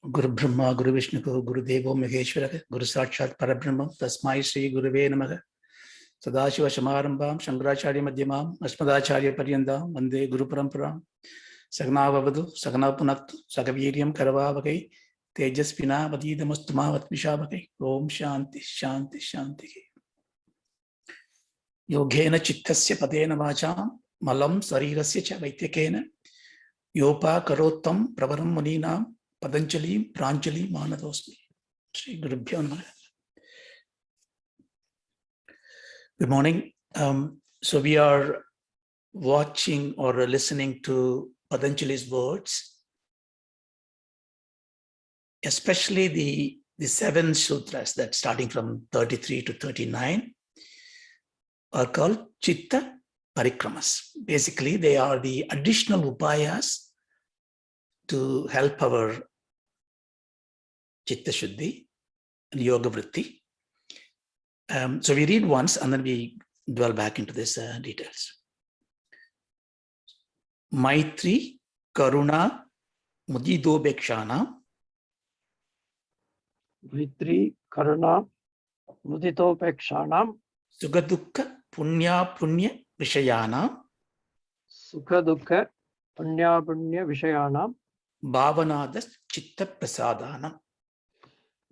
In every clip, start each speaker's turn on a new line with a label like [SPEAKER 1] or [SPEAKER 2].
[SPEAKER 1] Guru Brahma, Guru Vishnu, Guru Devo Maheshwara, Guru Sakshat Parabrahma, Tasmai Sri Guruve Namaha. Sadashiva Samarambam, Shankaracharya Madhyamam, Asmadacharya Paryandam, Vande Guru Paramparam, Sagna Vavadu, Sagna Punaktu, Sagaviryam Karavavakai, Tejaspina Vadidamastuma Vatmishabhakai, Om Shanti, Shanti, Shanti. Yogena Chittasya Padena Vacham, Malam Sarirasya Cha Vaityakena, Yopa Karotam Pravaram Muninam, Patanjali Pranjali Manadosmi. Sri Gurubhyo Namaha. Good morning. So we are watching or listening to Patanjali's words, especially the 7 sutras that starting from 33 to 39 are called Chitta Parikramas. Basically, they are the additional upayas to help our Chitta Shuddhi and Yoga Vritti. So we read once and then we dwell back into this details. Maitri, Karuna, Mudidobekshana.
[SPEAKER 2] Maitri, Karuna, Mudidobekshana.
[SPEAKER 1] Sukha Punya Punya Vishayana.
[SPEAKER 2] Sukha Punya Punya Vishayana.
[SPEAKER 1] Bhavanadas Chitta Prasadanam.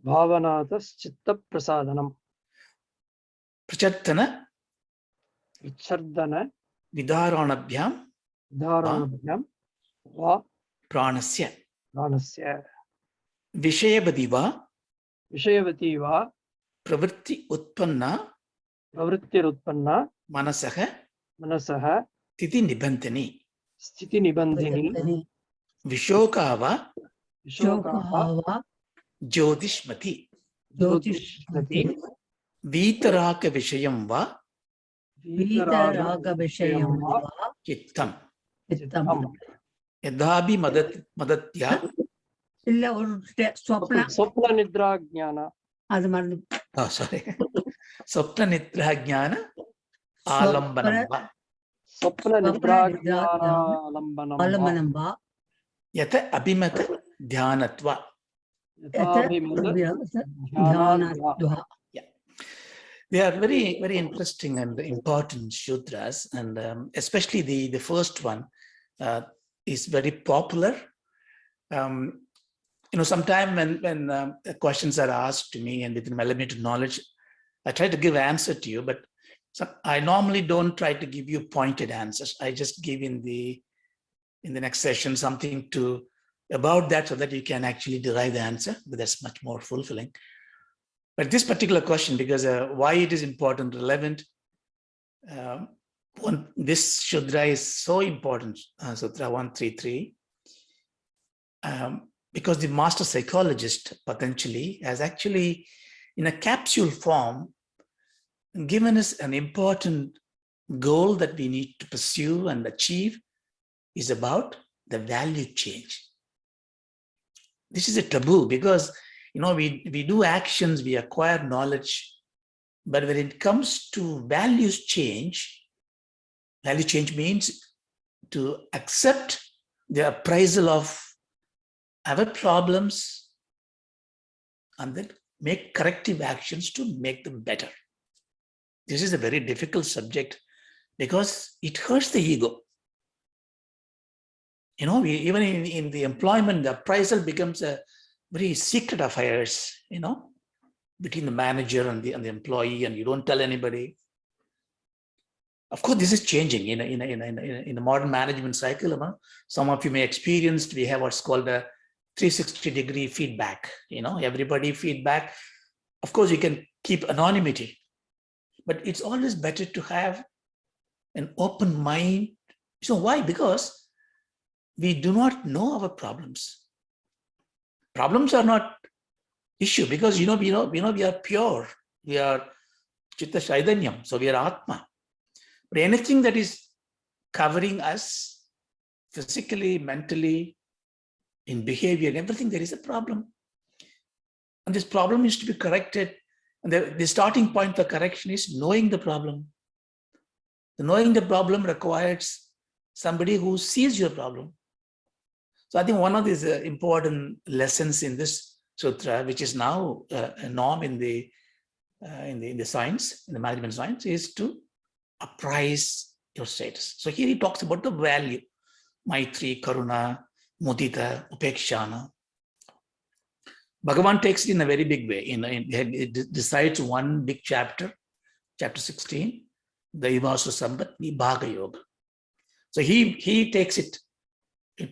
[SPEAKER 2] Bhavanadas Chitta Prasadanam.
[SPEAKER 1] Prachartana Vidaranabhyam
[SPEAKER 2] Va
[SPEAKER 1] Pranasya
[SPEAKER 2] Pranasya
[SPEAKER 1] Vishayavati va Pravritti Utpanna Manasaha Stiti Nibandhini Vishokava Jyotishmati Vitaraka Vishayam va Chittam Yadhabi Madatya
[SPEAKER 2] Swapna Nidra Jnana.
[SPEAKER 1] Oh, sorry. Swapna Nidra Jnana Alambanam va
[SPEAKER 2] Swapna Nidra Jnana Alambanam va
[SPEAKER 1] Yata Abhimata Dhyanatva. Yeah. They are very, very interesting and important sutras, and especially the first one is very popular. Sometimes when questions are asked to me and within my limited knowledge, I try to give answer to you, but I normally don't try to give you pointed answers. I just give in the next session something about that so that you can actually derive the answer, but that's much more fulfilling. But this particular question, because why it is important, relevant, this Shudra is so important, Sutra 133, because the master psychologist, Patanjali, has actually, in a capsule form, given us an important goal that we need to pursue and achieve is about the value change. This is a taboo because we do actions, we acquire knowledge, but when it comes to value change means to accept the appraisal of our problems and then make corrective actions to make them better. This is a very difficult subject because it hurts the ego. Even in the employment, the appraisal becomes a very secret affairs, between the manager and the employee, and you don't tell anybody. Of course, this is changing in the modern management cycle. Some of you may experience, we have what's called a 360-degree feedback. Everybody feedback. Of course, you can keep anonymity, but it's always better to have an open mind. So why? Because we do not know our problems. Problems are not issue because we are pure. We are Chitta Chaitanyam, so we are Atma. But anything that is covering us physically, mentally, in behavior, and everything, there is a problem. And this problem is to be corrected. And the starting point for correction is knowing the problem. Knowing the problem requires somebody who sees your problem. So I think one of these important lessons in this sutra, which is now a norm in the science, in the management science, is to appraise your status. So here he talks about the value: Maitri, Karuna, Mudita, Upekshana. Bhagavan takes it in a very big way. It decides one big chapter, chapter 16, Daivasu Sampat Vibhaga Yoga. So he takes it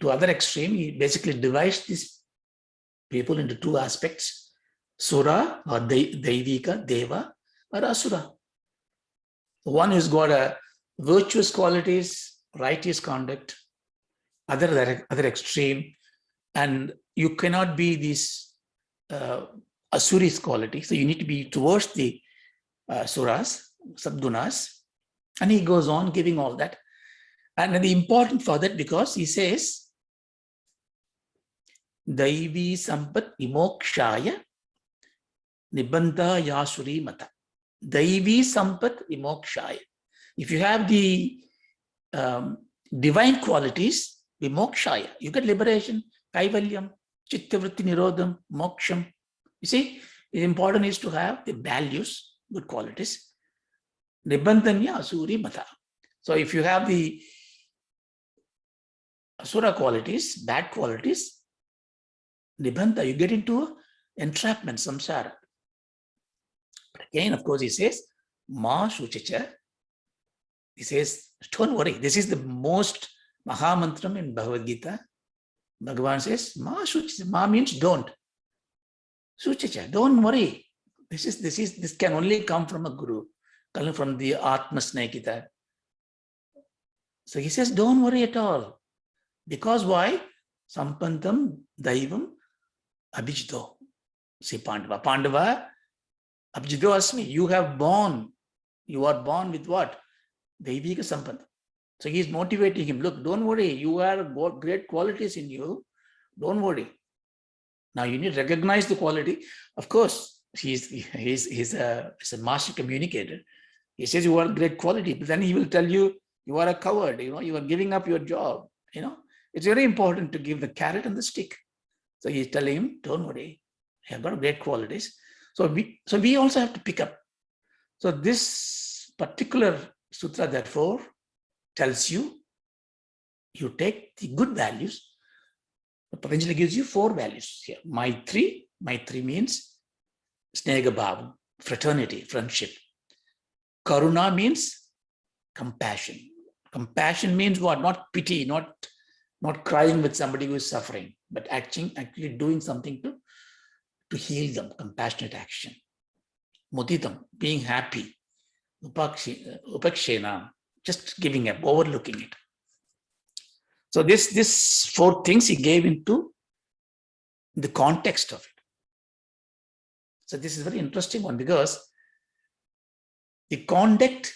[SPEAKER 1] to other extreme. He basically divides these people into two aspects: Sura or Daivika, Deva, or Asura. One who's got a virtuous qualities, righteous conduct, other extreme, and you cannot be these Asuris quality. So you need to be towards the Suras, Sadgunas, and he goes on giving all that. And the important for that, because he says, Daivi Sampat Vimokshaya Nibandha Yasuri Mata. Daivi Sampat Vimokshaya. If you have the divine qualities, Vimokshaya, you get liberation, Kaivalyam, Chittavritti Nirodham, Moksham. You see, the important is to have the values, good qualities. Nibandhanya Asuri Mata. So if you have the Asura qualities, bad qualities, Nibandha, you get into entrapment, samsara. But again, of course, he says, Ma Shuchicha. He says, don't worry, this is the most Mahamantram in Bhagavad Gita. Bhagavan says, Ma Shuchicha. Ma means don't. Shuchicha, don't worry. This can only come from a guru, coming from the Atma Snehita. So he says, don't worry at all. Because why? Sampantam Daivam Abhijito. See Pandava. Pandava, Abhijito Asmi. You are born with what? Daivika Sampanta. So he's motivating him. Look, don't worry. You have got great qualities in you. Don't worry. Now you need to recognize the quality. Of course, he's a master communicator. He says you are great quality, but then he will tell you, you are a coward. You are giving up your job. It's very important to give the carrot and the stick. So he's telling him, don't worry. You have got great qualities. So we also have to pick up. So this particular sutra, therefore, tells you, you take the good values. Patanjali gives you 4 values here. Maitri means Snega Bhavam, fraternity, friendship. Karuna means compassion. Compassion means what? Not pity, not crying with somebody who is suffering, but actually doing something to heal them, compassionate action. Muditam, being happy. Upakshena, just giving up, overlooking it. So this 4 things he gave into the context of it. So this is a very interesting one, because the conduct,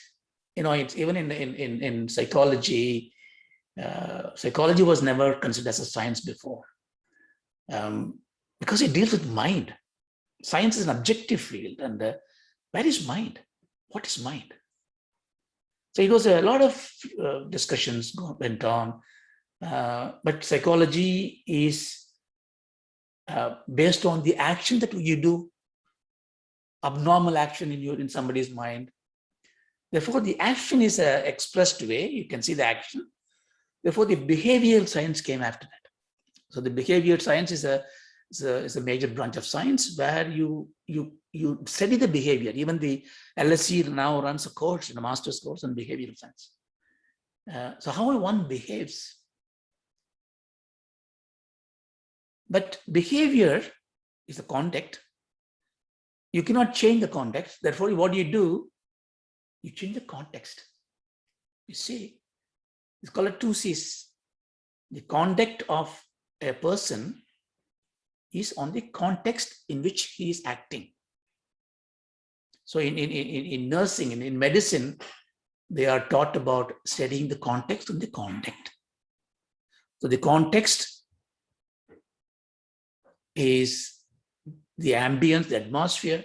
[SPEAKER 1] it's even in psychology. Psychology was never considered as a science before, because it deals with mind. Science is an objective field, and where is mind? What is mind? So it was a lot of discussions went on, but psychology is based on the action that you do, abnormal action in somebody's mind. Therefore, the action is an expressed way. You can see the action. Therefore, the behavioral science came after that. So the behavioral science is a major branch of science where you study the behavior. Even the LSE now runs a course, a master's course on behavioral science. So how one behaves. But behavior is the conduct. You cannot change the context. Therefore, what do? You change the context. You see, it's called 2 C's. The conduct of a person is on the context in which he is acting. So in nursing, in medicine, they are taught about studying the context and the conduct. So the context is the ambience, the atmosphere.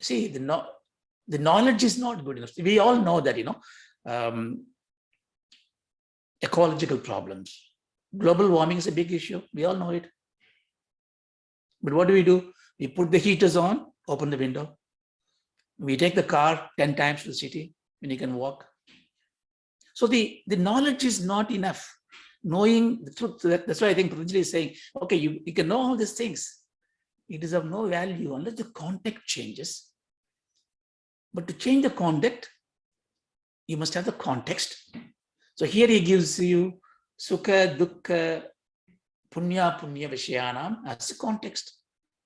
[SPEAKER 1] See, the knowledge is not good enough. We all know that, ecological problems. Global warming is a big issue. We all know it. But what do? We put the heaters on, open the window. We take the car 10 times to the city when you can walk. So the knowledge is not enough. Knowing the truth, that's why I think Patanjali is saying, okay, you can know all these things. It is of no value unless the context changes. But to change the context, you must have the context. So here he gives you Sukha, Dukkha, Punya, Vishayanam as the context.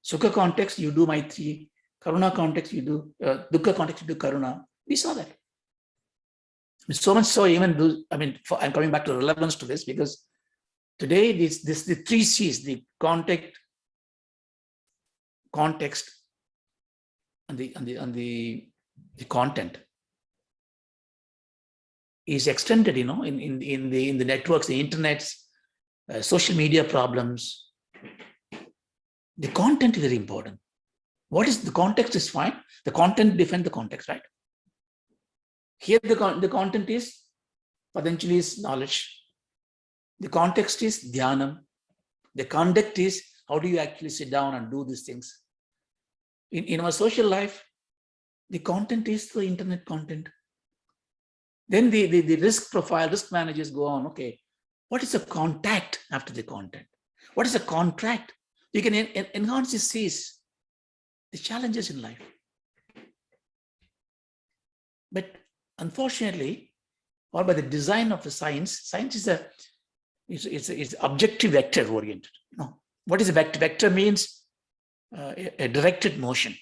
[SPEAKER 1] Sukha context, you do Maitri. Karuna context, you do Dukkha context, you do Karuna. We saw that. So much so, even I'm coming back to relevance to this because today the three C's, the context, and the content is extended, in the networks, the internets, social media problems. The content is very important. What is the context is fine. The content defines the context, right? Here the content is Patanjali's knowledge. The context is dhyanam. The conduct is how do you actually sit down and do these things. In our social life, the content is the internet content. Then the risk profile, risk managers go on, okay, what is the contact after the content? What is the contract? You can enhance the C's, the challenges in life. But unfortunately, or by the design of the science is objective vector oriented. What is a vector? Vector means a directed motion.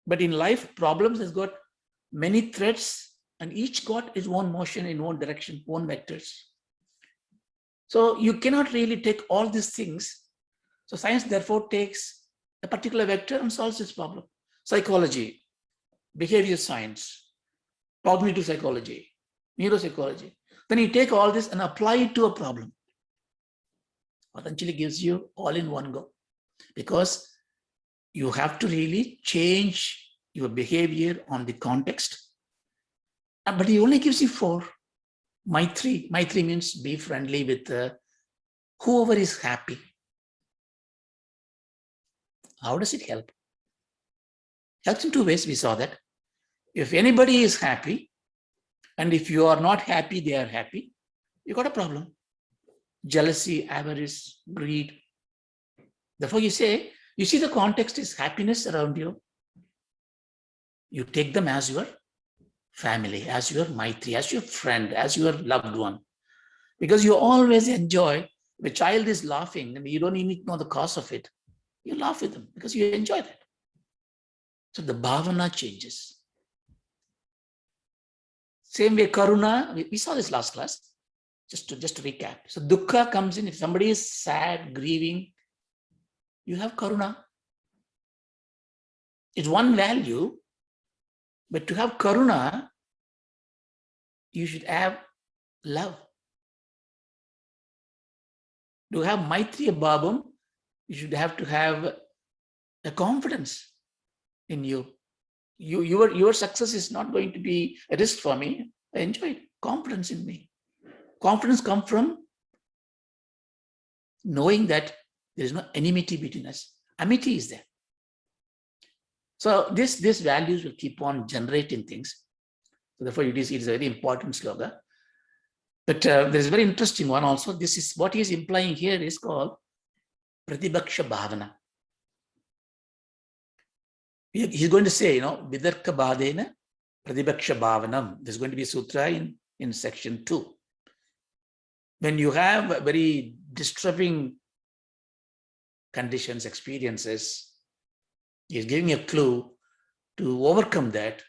[SPEAKER 1] But in life, problems has got many threads and each got its own motion in one direction, own vectors. So you cannot really take all these things. So science therefore takes a particular vector and solves this problem. Psychology, behavior science, cognitive psychology, neuropsychology. Then you take all this and apply it to a problem. Patanjali gives you all in one go because you have to really change your behavior on the context. But he only gives you 4. Maitri. Maitri means be friendly with whoever is happy. How does it help? Helps in 2 ways, we saw that. If anybody is happy, and if you are not happy, they are happy, you got a problem. Jealousy, avarice, greed. Therefore you say, you see the context is happiness around you. You take them as your family, as your Maitri, as your friend, as your loved one. Because you always enjoy, the child is laughing and you don't even know the cause of it. You laugh with them because you enjoy that. So the bhavana changes. Same way, karuna, we saw this last class, just to recap. So dukkha comes in, if somebody is sad, grieving, you have karuna. It's one value, but to have karuna, you should have love. To have maitri bhavam, you should have to have a confidence in you. Your success is not going to be a risk for me. I enjoy it. Confidence in me. Confidence comes from knowing that there is no enmity between us. Amity is there. So these values will keep on generating things. So therefore, it is a very important slogan. But there is a very interesting one also. This is what he is implying here is called Pratibhaksha Bhavana. He's going to say, Vidarka Bhadena Pratibhaksha Bhavanam. There's going to be a sutra in section 2. When you have very disturbing conditions, experiences, he's giving a clue to overcome that.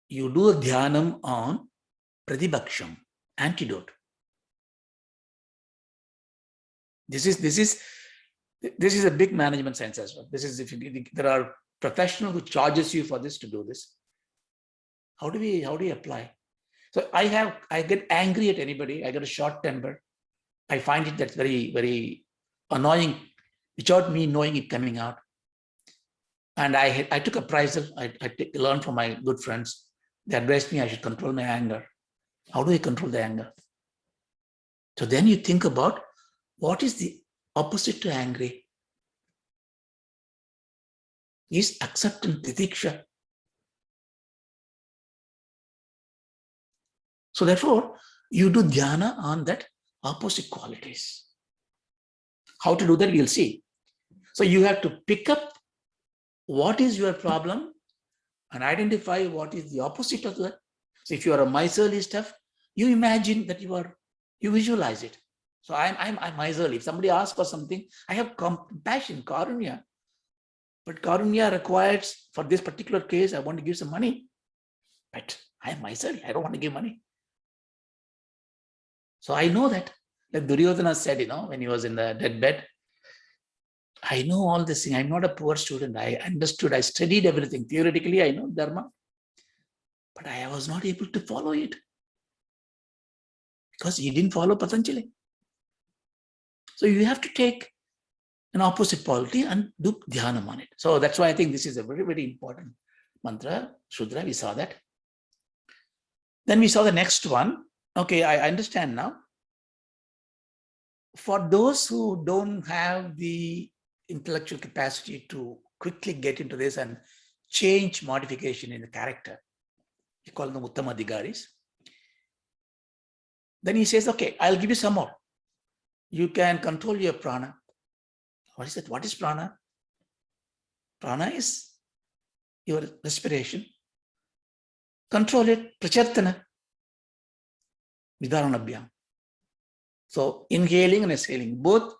[SPEAKER 1] You do a dhyanam on Pratibhaksham, antidote. This is a big management science as well. This is there are professionals who charges you for this to do this. How do you apply? So I get angry at anybody. I get a short temper. I find it that's very, very annoying without me knowing it coming out. And I took a appraisal. I learned from my good friends. They advised me I should control my anger. How do I control the anger? So then you think about what is the opposite to angry? Is acceptance, titiksha. So therefore, you do dhyana on that opposite qualities. How to do that, we'll see. So you have to pick up what is your problem and identify what is the opposite of that. So if you are a miserly stuff, you imagine that you visualize it. So I'm miserly. If somebody asks for something, I have compassion, karunya. But karunya requires, for this particular case, I want to give some money. But I am miserly. I don't want to give money. So I know that. Like Duryodhana said, when he was in the deathbed, I know all this thing. I'm not a poor student. I understood. I studied everything. Theoretically, I know Dharma. But I was not able to follow it. Because he didn't follow Patanjali. So you have to take an opposite polity and do dhyanam on it. So that's why I think this is a very, very important mantra. Shudra, we saw that. Then we saw the next one. Okay, I understand now. For those who don't have the intellectual capacity to quickly get into this and change modification in the character, we call them Uttamadhigaris. Then he says, okay, I'll give you some more. You can control your prana. What is it? What is prana? Prana is your respiration. Control it, prachartana, vidaranabhyam. So inhaling and exhaling, both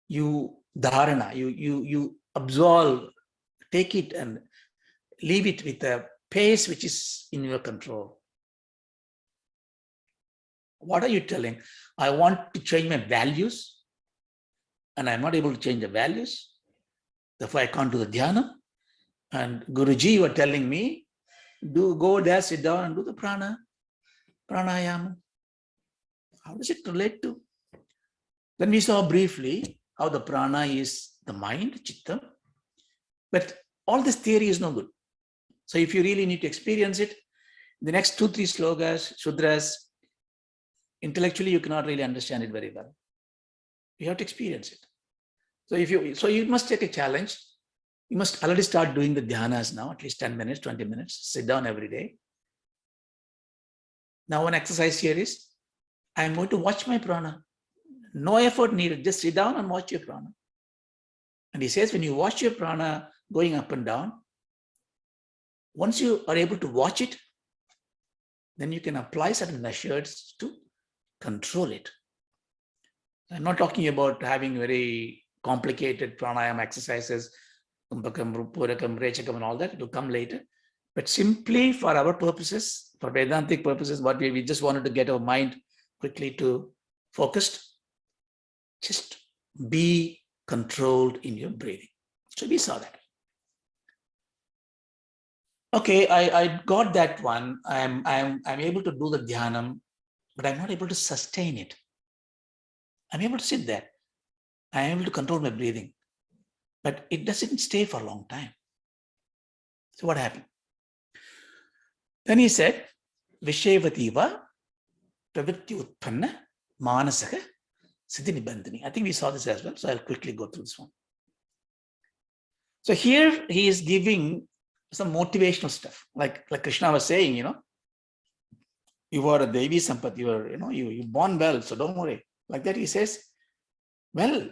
[SPEAKER 1] you dharana, you absolve, take it and leave it with a pace which is in your control. What are you telling? I want to change my values and I'm not able to change the values. Therefore, I can't do the dhyana. And Guruji, you are telling me, go there, sit down and do the pranayama. How does it relate to? Then we saw briefly how the prana is the mind, chitta. But all this theory is no good. So if you really need to experience it, the next 2-3 slokas, sudras, intellectually you cannot really understand it very well. You have to experience it. So you must take a challenge. You must already start doing the dhyanas now, at least 10 minutes, 20 minutes, sit down every day. Now one exercise here is, I'm going to watch my prana. No effort needed, just sit down and watch your prana. And he says, when you watch your prana going up and down, once you are able to watch it, then you can apply certain measures to control it. I'm not talking about having very complicated pranayama exercises, kumbhakam, purakam, rechakam and all that. It will come later. But simply for our purposes, for Vedantic purposes, what we just wanted to get our mind quickly to focused, just be controlled in your breathing. So we saw that. Okay, I got that one. I'm able to do the dhyanam, but I'm not able to sustain it. I'm able to sit there. I'm able to control my breathing, but it doesn't stay for a long time. So what happened? Then he said, Vishevativa pravritti utpanna manasaka siddhi nibandhani. I think we saw this as well, so I'll quickly go through this one. So here he is giving some motivational stuff, like Krishna was saying, you are a Devi Sampat, you born well, so don't worry. Like that he says, well,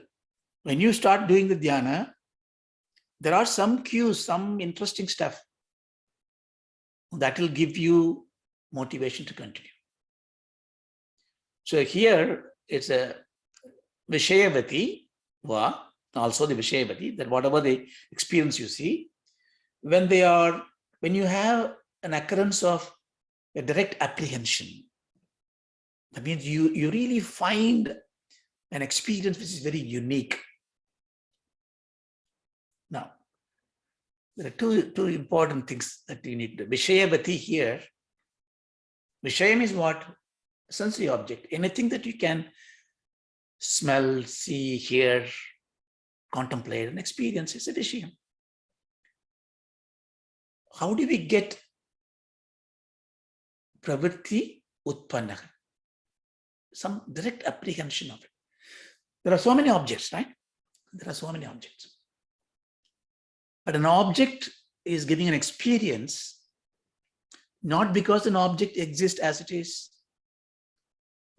[SPEAKER 1] when you start doing the dhyana, there are some cues, some interesting stuff that will give you motivation to continue. So here it's a Vishayavati, also the Vishayavati, that whatever the experience you see, when you have an occurrence of a direct apprehension, that means you really find an experience which is very unique. Now, there are two important things that you need to do. Vishayavati here, Vishayam is what? Sensory object. Anything that you can smell, see, hear, contemplate, and experience is a Vishayam. How do we get pravritti utpanna? some direct apprehension of it. There are so many objects, right? There are so many objects. But an object is giving an experience, not because an object exists as it is,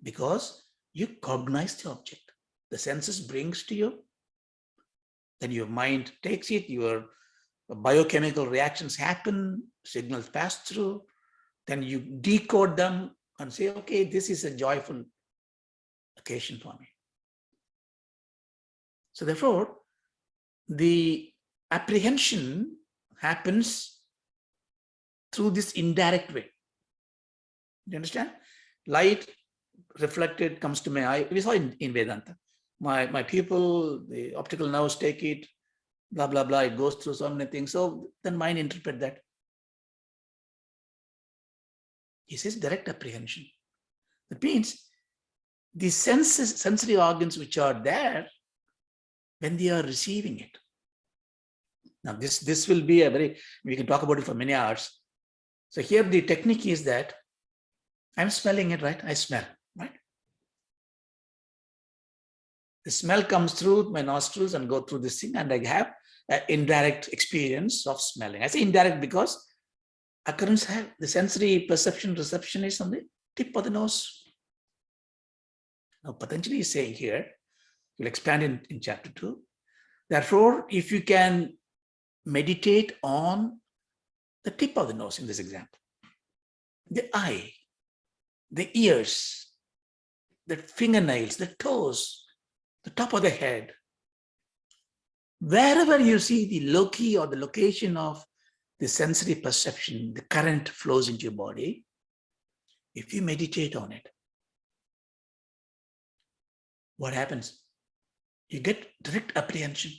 [SPEAKER 1] because you cognize the object. The senses brings to you, then your mind takes it, your biochemical reactions happen, signals pass through, then you decode them and say, okay, this is a joyful occasion for me. So therefore, the apprehension happens through this indirect way. You understand? Light reflected comes to my eye. We saw in Vedanta. My pupil, the optical nerves take it, blah, blah, blah. It goes through so many things. So then mind interpret that. He says direct apprehension. That means the senses, sensory organs which are there, when they are receiving it. Now this will be a very, we can talk about it for many hours. So here the technique is that I'm smelling it, right? I smell, right? The smell comes through my nostrils and go through this thing, and I have an indirect experience of smelling. I say indirect because occurrence have the sensory perception, reception is on the tip of the nose. Now Patanjali is saying here, we'll expand in chapter 2. Therefore, if you can meditate on the tip of the nose in this example, the eye, the ears, the fingernails, the toes, the top of the head, wherever you see the loci or the location of the sensory perception, the current flows into your body, if you meditate on it, what happens? You get direct apprehension.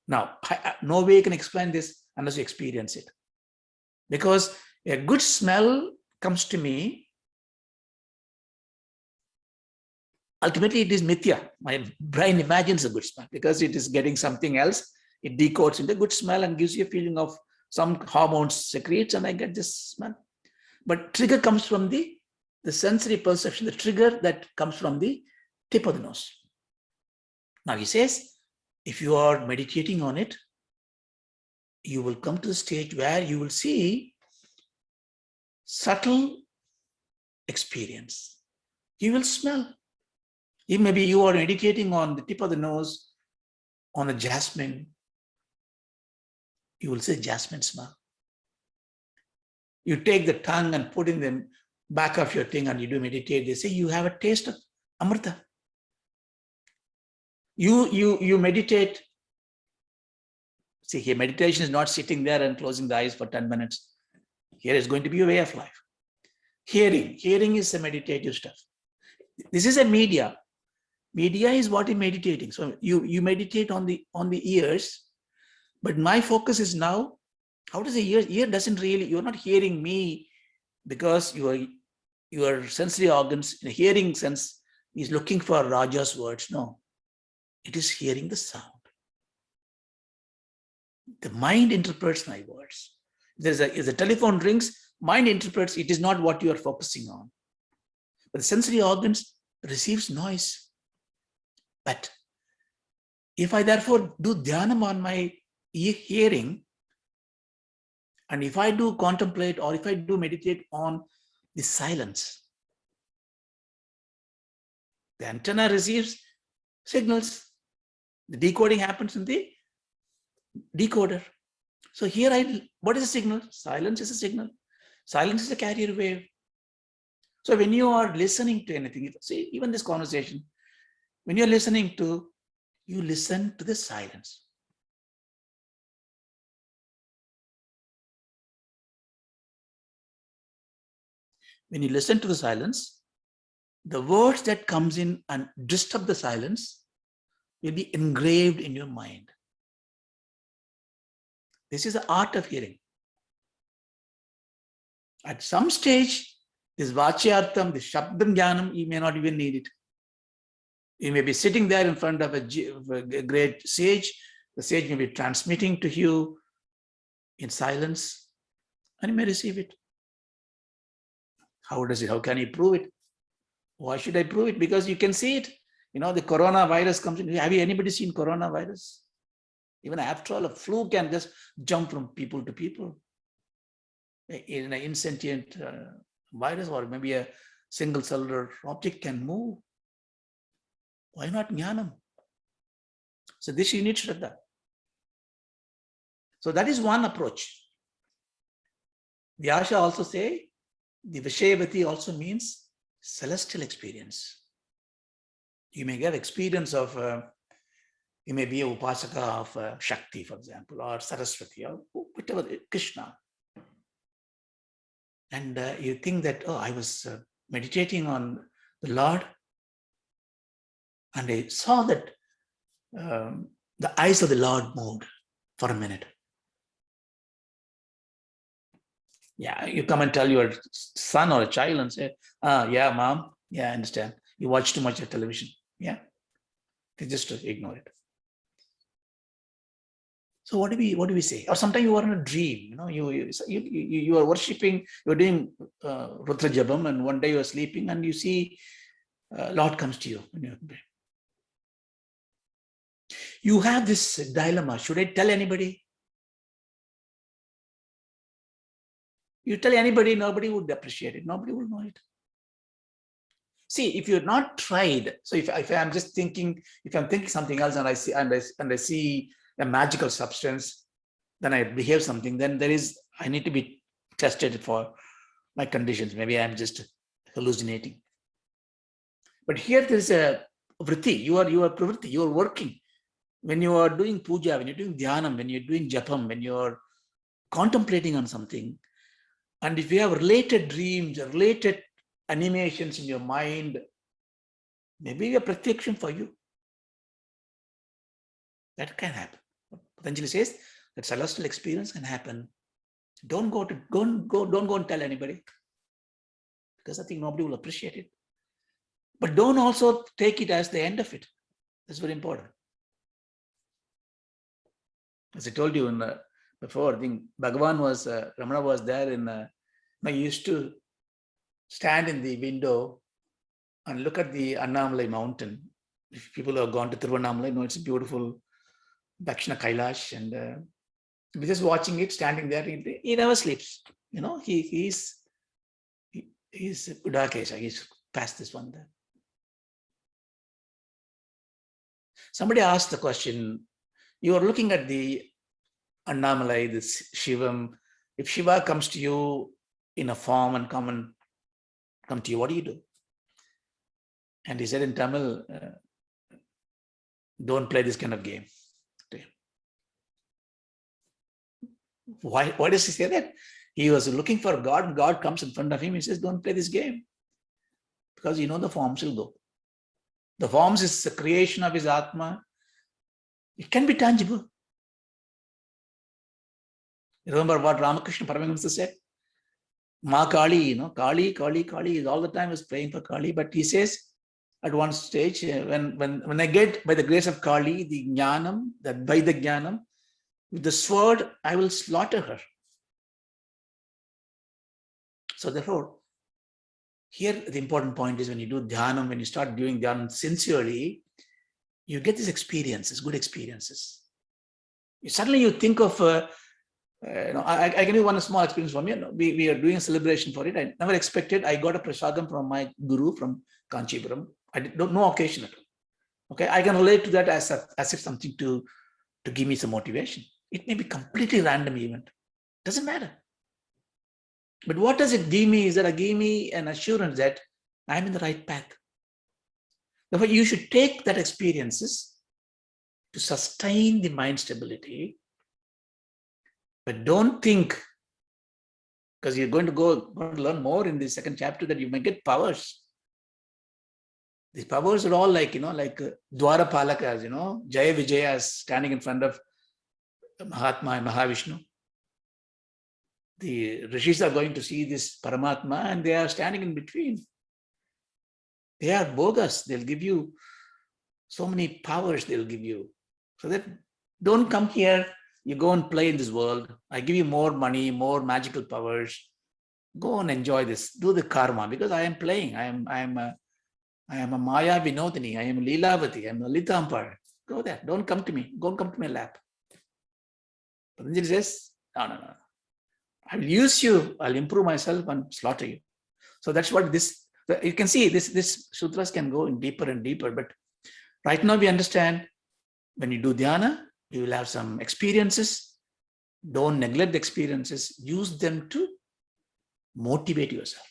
[SPEAKER 1] Now, no way you can explain this unless you experience it. Because a good smell comes to me, ultimately it is mithya. My brain imagines a good smell because it is getting something else. It decodes into good smell and gives you a feeling of some hormones secretes, and I get this smell. But trigger comes from the sensory perception, the trigger that comes from the tip of the nose. Now he says, if you are meditating on it, you will come to the stage where you will see subtle experience. You will smell. Maybe you are meditating on the tip of the nose, on a jasmine. You will say jasmine smell. You take the tongue and put in the back of your thing and you do meditate. They say you have a taste of amrita. You meditate. See, here meditation is not sitting there and closing the eyes for 10 minutes. Here is going to be a way of life. Hearing is a meditative stuff. This is a media. Media is what you're meditating. So you meditate on the ears, but my focus is now, how does the ear doesn't really, you're not hearing me because your sensory organs, in a hearing sense, is looking for Raja's words. No, it is hearing the sound. The mind interprets my words. If the telephone rings, mind interprets, it is not what you are focusing on. But the sensory organs receives noise. But if I therefore do dhyanam on my hearing, and if I do contemplate or if I do meditate on the silence, the antenna receives signals. The decoding happens in the decoder. So here what is a signal? Silence is a signal. Silence is a carrier wave. So when you are listening to anything, see, even this conversation, when you're listening to, you listen to the silence. When you listen to the silence, the words that comes in and disturb the silence will be engraved in your mind. This is the art of hearing. At some stage, this vachyartham, this shabdam jnanam, you may not even need it. You may be sitting there in front of a great sage. The sage may be transmitting to you in silence, and you may receive it. How can you prove it? Why should I prove it? Because you can see it. The coronavirus comes in. Have you anybody seen coronavirus? Even after all, a flu can just jump from people to people. In an insentient virus or maybe a single cellular object can move. Why not jnanam? So this you need Shraddha. So that is one approach. Vyasa also say the Vishayavati also means celestial experience. You may get experience of, you may be a upasaka of Shakti, for example, or Saraswati, or whatever, Krishna. And you think that, oh, I was meditating on the Lord, and I saw that the eyes of the Lord moved for a minute. Yeah, you come and tell your son or a child and say, yeah, mom, yeah, I understand. You watch too much of television. Yeah, they just ignore it. So what do we say? Or sometimes you are in a dream, you are worshipping, you're doing Rutra Jabam, and one day you're sleeping and you see Lord comes to you. You have this dilemma. Should I tell anybody? You tell anybody, nobody would appreciate it. Nobody will know it. See, if you're not tried, so if I'm just thinking, if I'm thinking something else and I see a magical substance, then I behave something, then I need to be tested for my conditions. Maybe I'm just hallucinating. But here there's a vritti. You are pravritti, you are working. When you are doing puja, when you're doing dhyanam, when you're doing japam, when you're contemplating on something, and if you have related dreams, related animations in your mind, maybe a protection for you. That can happen. Patanjali says that celestial experience can happen. Don't go and tell anybody, because I think nobody will appreciate it. But don't also take it as the end of it. That's very important. As I told you before, I think Ramana was there I used to stand in the window and look at the Annamalai mountain. If people have gone to Tiruvannamalai, it's a beautiful Dakshina Kailash, and we're just watching it, standing there. He never sleeps. He's Udakesha. He's past this one there. Somebody asked the question, you are looking at the Annamalai, this Shivam. If Shiva comes to you in a form and come to you, what do you do? And he said in Tamil, don't play this kind of game. Why does he say that? He was looking for God, and God comes in front of him. He says, don't play this game. Because the forms will go. The forms is the creation of his Atma. It can be tangible. Remember what Ramakrishna Paramahamsa said? Ma Kali, Kali is all the time is praying for Kali. But he says at one stage, when I get by the grace of Kali, the jnanam, that by the jnanam, with the sword, I will slaughter her. So therefore, here the important point is when you do dhyanam, when you start doing dhyanam sincerely, you get these experiences, good experiences. Suddenly you think of, I can give you one small experience from me. We are doing a celebration for it. I never expected. I got a prasadam from my guru from Kanchipuram. I did no occasion at all. Okay, I can relate to that as if something to give me some motivation. It may be completely random event. Doesn't matter. But what does it give me is that it give me an assurance that I'm in the right path. Therefore, you should take that experiences to sustain the mind stability. But don't think, because you're going to learn more in the second chapter, that you may get powers. These powers are all like Dwara Palakas, Jaya Vijayas standing in front of Mahatma and Mahavishnu. The rishis are going to see this Paramatma and they are standing in between. They are bogus. They'll give you so many powers, they'll give you. So that don't come here, you go and play in this world. I give you more money, more magical powers. Go and enjoy this. Do the karma, because I am playing. I am I am a Maya Vinodini. I am Leelavati. I am Lalita Ampar. Go there. Don't come to me. Don't come to my lab. Patanjali says, no. I will use you. I'll improve myself and slaughter you. So that's what this, you can see this sutras can go in deeper and deeper. But right now we understand when you do dhyana, you will have some experiences. Don't neglect the experiences. Use them to motivate yourself.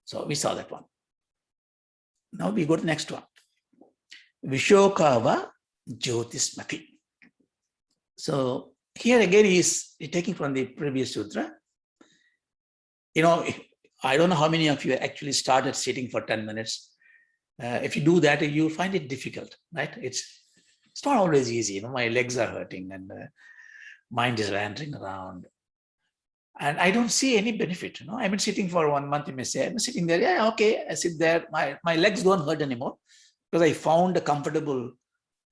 [SPEAKER 1] So we saw that one. Now we go to the next one. Vishokava Jyotismati. So here again he's taking from the previous sutra. You know, I don't know how many of you actually started sitting for 10 minutes. If you do that, you'll find it difficult, right? It's not always easy. You know, my legs are hurting and mind is wandering around. And I don't see any benefit. You know, I've been sitting for 1 month, you may say, I'm sitting there. Yeah, okay, I sit there. My legs don't hurt anymore because I found a comfortable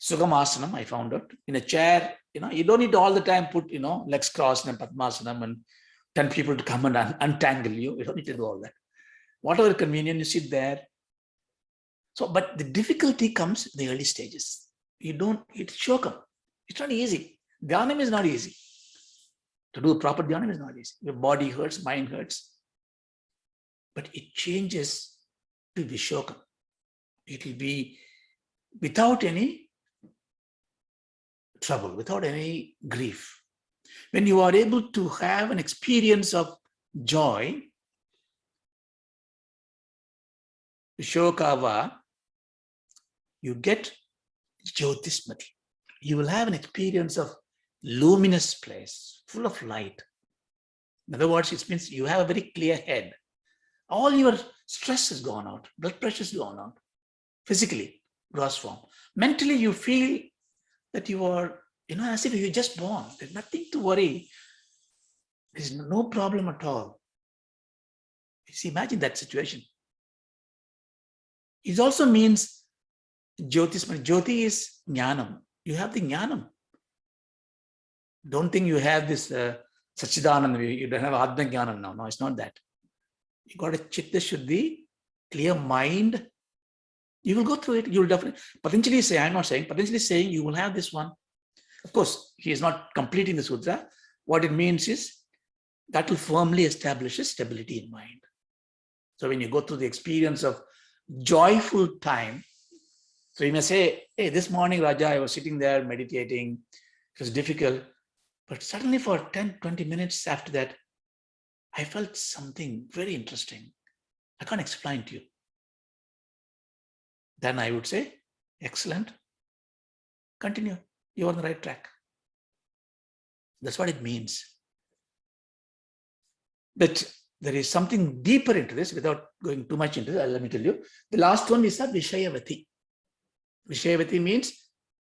[SPEAKER 1] Sukhamasana. I found it in a chair. You know, you don't need to all the time put, you know, legs crossed and Padmasana and 10 people to come and untangle you. You don't need to do all that. Whatever convenient, you sit there. So, but the difficulty comes in the early stages. It's shokam. It's not easy. Dhyanam is not easy. To do proper dhyanam is not easy. Your body hurts, mind hurts. But it changes to vishokam. It will be without any trouble, without any grief. When you are able to have an experience of joy, Vishokava, you get Jyotismati. You will have an experience of luminous place, full of light. In other words, it means you have a very clear head. All your stress has gone out, blood pressure has gone out, physically, gross form. Mentally, you feel that you are, you know, as if you're just born. There's nothing to worry. There's no problem at all. You see, imagine that situation. It also means Jyotismati. Jyoti is jnanam. You have the jnanam. Don't think you have this Sachidananda, you don't have Atma Jnanam now. No, it's not that. You got a Chitta Shuddhi, clear mind. You will go through it. You will definitely. Patanjali is saying, I'm not saying, Patanjali is saying you will have this one. Of course, he is not completing the sutra. What it means is that will firmly establish a stability in mind. So when you go through the experience of joyful time, so you may say, hey, this morning, Raja, I was sitting there meditating. It was difficult. But suddenly for 10, 20 minutes after that, I felt something very interesting. I can't explain to you. Then I would say, excellent. Continue. You're on the right track. That's what it means. But there is something deeper into this without going too much into this. Let me tell you. The last one is a Vishayavati. Vishayavati means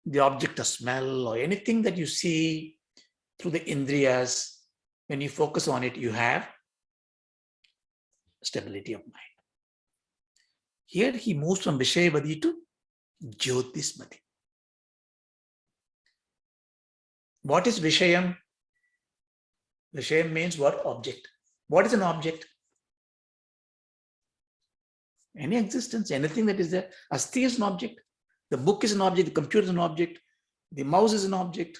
[SPEAKER 1] the object of smell or anything that you see through the indriyas. When you focus on it, you have stability of mind. Here he moves from Vishayavati to Jyotismati. What is Vishayam? Vishayam means what? Object. What is an object? Any existence, anything that is there. Asti is an object. The book is an object. The computer is an object. The mouse is an object.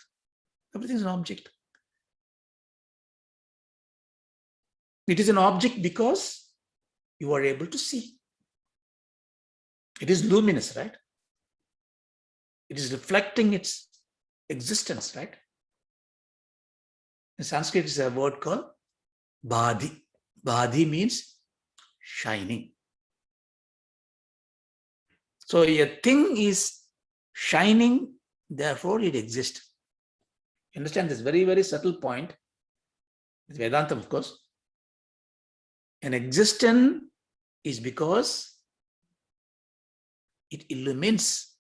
[SPEAKER 1] Everything is an object. It is an object because you are able to see. It is luminous, right? It is reflecting its existence, right? In Sanskrit, is a word called Bhadi. Bhadi means shining. So a thing is shining, therefore it exists. You understand this very, very subtle point? It's Vedanta, of course. An existence is because it illumines.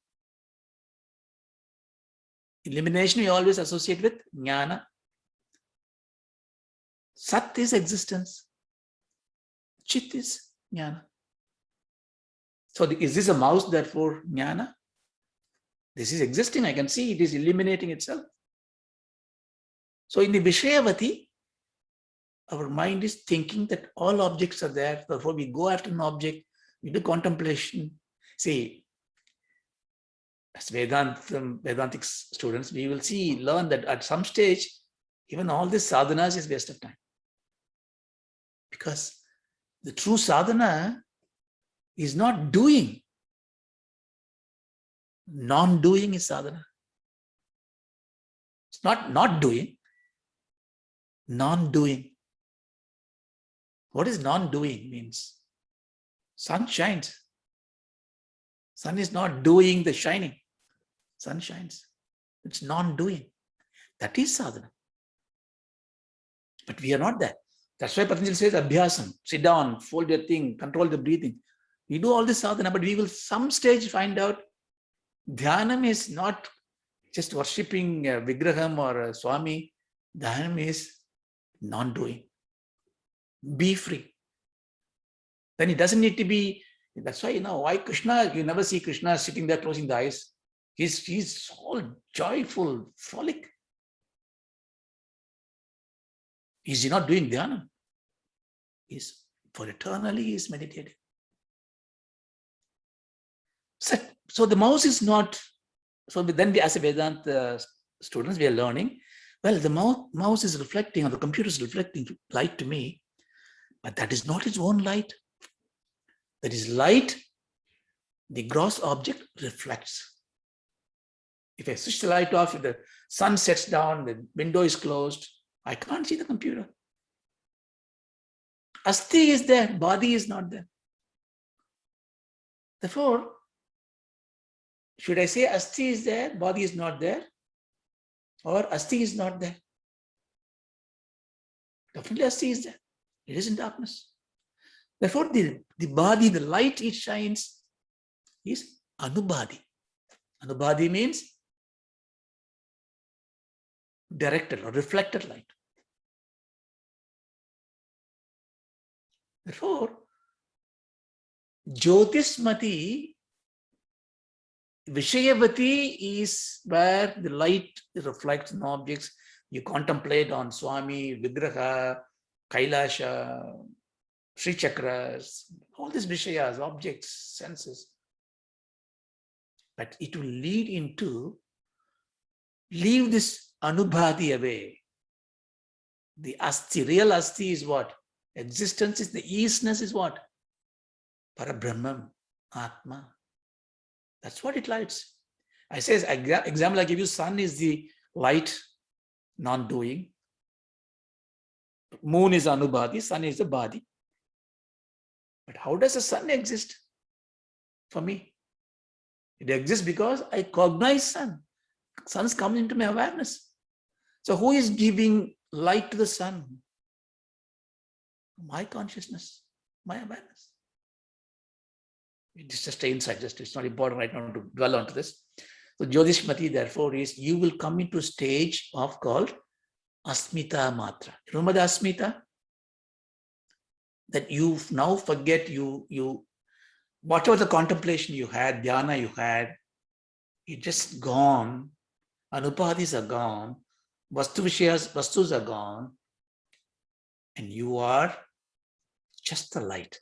[SPEAKER 1] Illumination we always associate with jnana. Sat is existence. Chit is jnana. So is this a mouse, therefore jnana? This is existing. I can see it is illuminating itself. So in the Vishayavati, our mind is thinking that all objects are there. Therefore, we go after an object, we do contemplation. See, as Vedantic students, we will learn that at some stage, even all this sadhanas is waste of time. Because the true sadhana is not doing. Non-doing is sadhana. It's not doing. Non-doing. What is non-doing means? Sun shines. Sun is not doing the shining. Sun shines. It's non-doing. That is sadhana. But we are not that. That's why Patanjali says abhyasam. Sit down, fold your thing, control the breathing. We do all this sadhana, but we will some stage find out dhyanam is not just worshipping a Vigraham or a Swami. Dhyanam is non-doing. Be free. Then it doesn't need to be. That's why, why Krishna, you never see Krishna sitting there closing the eyes. He's all joyful, frolic. Is he not doing dhyana? For eternally he is meditating. So the mouse is not, so then we as a Vedanta students, we are learning, well, the mouse is reflecting, or the computer is reflecting light to me, but that is not its own light. That is light, the gross object reflects. If I switch the light off, if the sun sets down, the window is closed, I can't see the computer. Asti is there, body is not there. Therefore, should I say Asti is there, body is not there? Or Asti is not there? Definitely Asti is there. It is in darkness. Therefore, the body, the light it shines is Anubhadi. Anubhadi means directed or reflected light. Therefore, Jyotismati, Vishayavati is where the light reflects on objects. You contemplate on Swami, Vigraha, Kailasha, Sri Chakras, all these Vishayas, objects, senses. But it will leave this Anubhadi away. The Asti, real Asti is what? Existence is, the easiness is what? Parabrahman, Atma. That's what it lights. I say, example I give you, sun is the light, non-doing. Moon is Anubhadi, sun is the body. But how does the sun exist for me? It exists because I cognize sun. Sun comes into my awareness. So who is giving light to the sun? My consciousness, my awareness. It's just an insight, it's not important right now to dwell onto this. So Jyotishmati, therefore, is you will come into a stage of called Asmita Matra. Remember the Asmita? That you now forget whatever the contemplation you had, dhyana you had, it's just gone. Anupadis are gone. Vastus are gone. And you are just the light.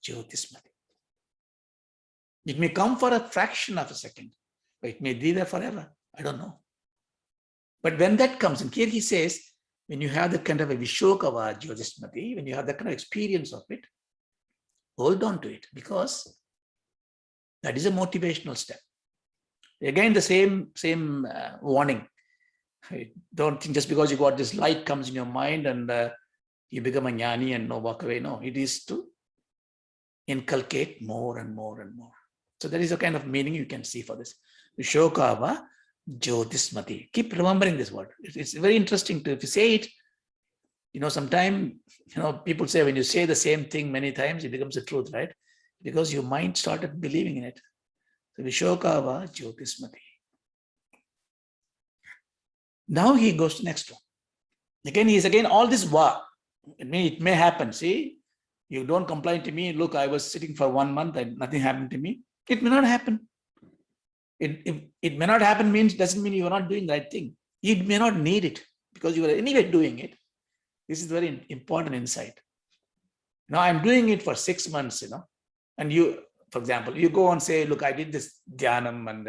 [SPEAKER 1] Jyotismati. It may come for a fraction of a second, but it may be there forever. I don't know. But when that comes, and here he says, when you have the kind of a Vishokava Jyotismati, when you have that kind of experience of it, hold on to it, because that is a motivational step. Again, the same warning. Don't think just because you got this light comes in your mind and you become a jnani and walk away. No, it is to inculcate more and more and more. So there is a kind of meaning you can see for this. Vishokava Jyotismati. Keep remembering this word. It's very interesting if you say it. Sometimes, people say when you say the same thing many times, it becomes the truth, right? Because your mind started believing in it. So Vishokava Jyotismati. Now he goes to the next one. Again, all this va. It may happen. See, you don't complain to me. Look, I was sitting for 1 month and nothing happened to me. It may not happen. It may not happen doesn't mean you are not doing the right thing. You may not need it because you are anyway doing it. This is very important insight. Now I'm doing it for 6 months, and you, for example, you go and say, look, I did this dhyanam and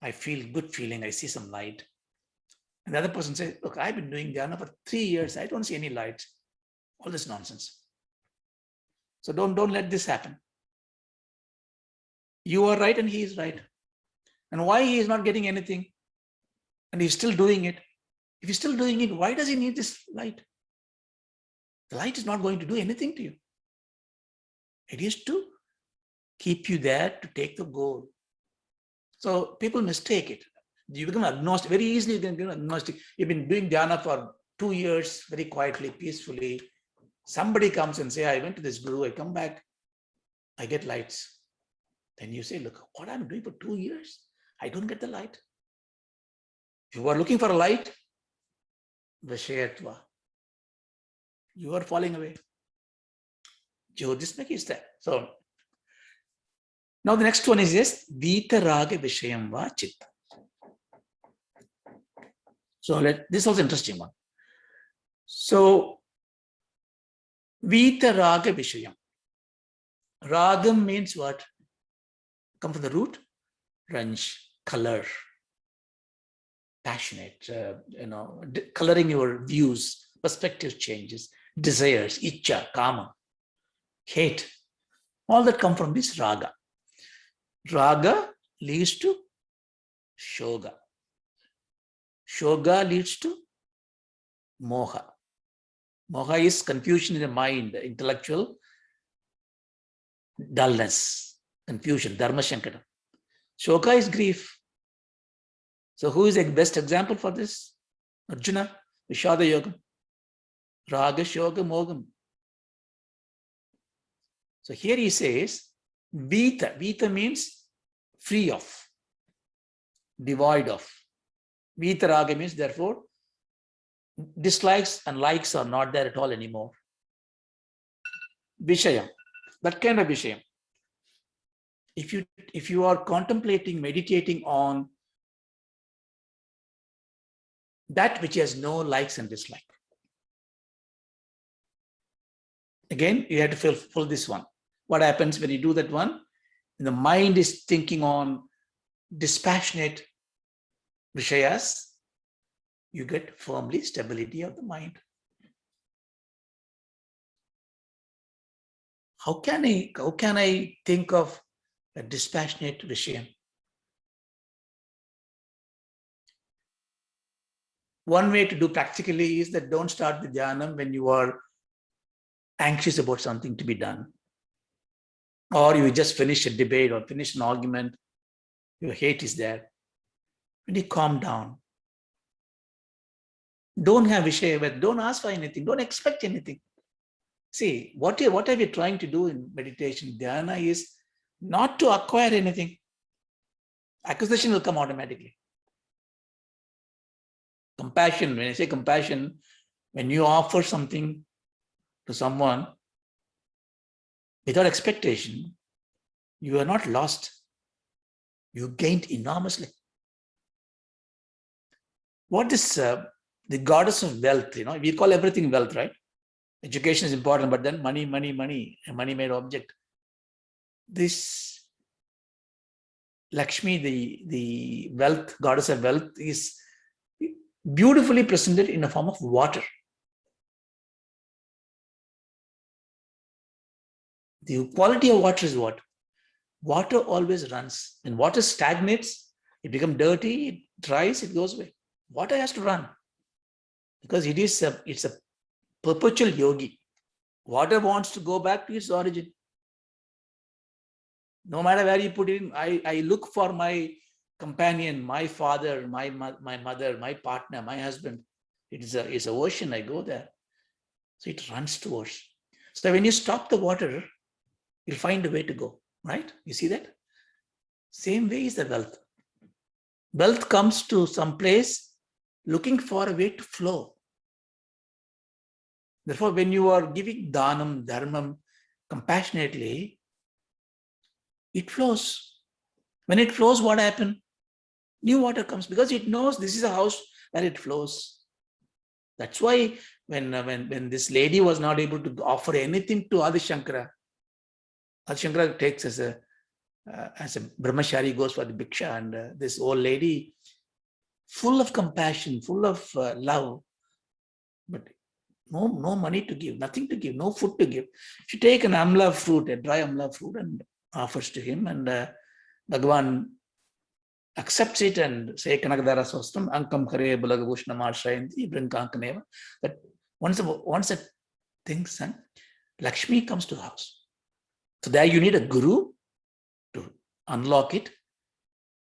[SPEAKER 1] I feel good feeling, I see some light. And the other person says, look, I've been doing dhyana for 3 years, I don't see any light. All this nonsense. So don't let this happen. You are right and he is right. And why he is not getting anything and he's still doing it? If he's still doing it, why does he need this light? The light is not going to do anything to you. It is to keep you there to take the goal. So people mistake it. You become agnostic. Very easily you can become agnostic. You've been doing dhyana for 2 years, very quietly, peacefully. Somebody comes and say, I went to this guru, I come back, I get lights. Then you say, look, what I'm doing for 2 years, I don't get the light. If you are looking for a light, Vishayatva, you are falling away. Jyotismaki is there. So now the next one is yes, Vitaraga Vishayam Va Chitta. So this was interesting one. So Vitaraga Vishayam. Ragam means what? Come from the root? Ranj, color, passionate, coloring your views, perspective changes, desires, icha, kama, hate. All that come from this raga. Raga leads to shoga. Shoga leads to moha. Moha is confusion in the mind, intellectual dullness, confusion, dharma shankara. Shoka is grief. So who is the best example for this? Arjuna, Vishada Yogam. Raga, Shoga, Mogam. So here he says, Vita. Vita means free of, devoid of. Vita Raga means therefore dislikes and likes are not there at all anymore. Vishayam, that kind of Vishayam. If you are contemplating, meditating on that which has no likes and dislike. Again, you have to pull this one. What happens when you do that one? The mind is thinking on dispassionate Vishayas, you get firmly stability of the mind. How can I think of a dispassionate Vishayam? One way to do practically is that don't start the dhyanam when you are anxious about something to be done. Or you just finish a debate or finish an argument, your hate is there. When you calm down, don't have Vishaya, don't ask for anything, don't expect anything. See, what are we trying to do in meditation? Dhyana is not to acquire anything. Acquisition will come automatically. Compassion, when I say compassion, when you offer something to someone without expectation, you are not lost. You gained enormously. What is the goddess of wealth? We call everything wealth, right? Education is important, but then money, a money-made object. This Lakshmi, the wealth, goddess of wealth, is beautifully presented in the form of water. The quality of water is what? Water always runs. When water stagnates, it becomes dirty, it dries, it goes away. Water has to run because it's a perpetual yogi. Water wants to go back to its origin. No matter where you put it in, I look for my companion, my father, my mother, my partner, my husband. It's an ocean, I go there. So it runs towards. So when you stop the water, you'll find a way to go, right? You see that? Same way is the wealth. Wealth comes to some place looking for a way to flow. Therefore, when you are giving dhanam, dharmam, compassionately, it flows. When it flows, what happens? New water comes because it knows this is a house where it flows. That's why when this lady was not able to offer anything to Adi Shankara takes as a brahmachari, goes for the bhiksha, and this old lady, full of compassion, full of love, but no money to give, nothing to give, no food to give. She take an amla fruit, a dry amla fruit, and offers to him, and Bhagavan accepts it and say Kanakadara Swastam, Ankam Kare Bulagabhushna Marshayanti, Brinkankaneva. But once that thing's done, Lakshmi comes to the house. So there you need a guru to unlock it.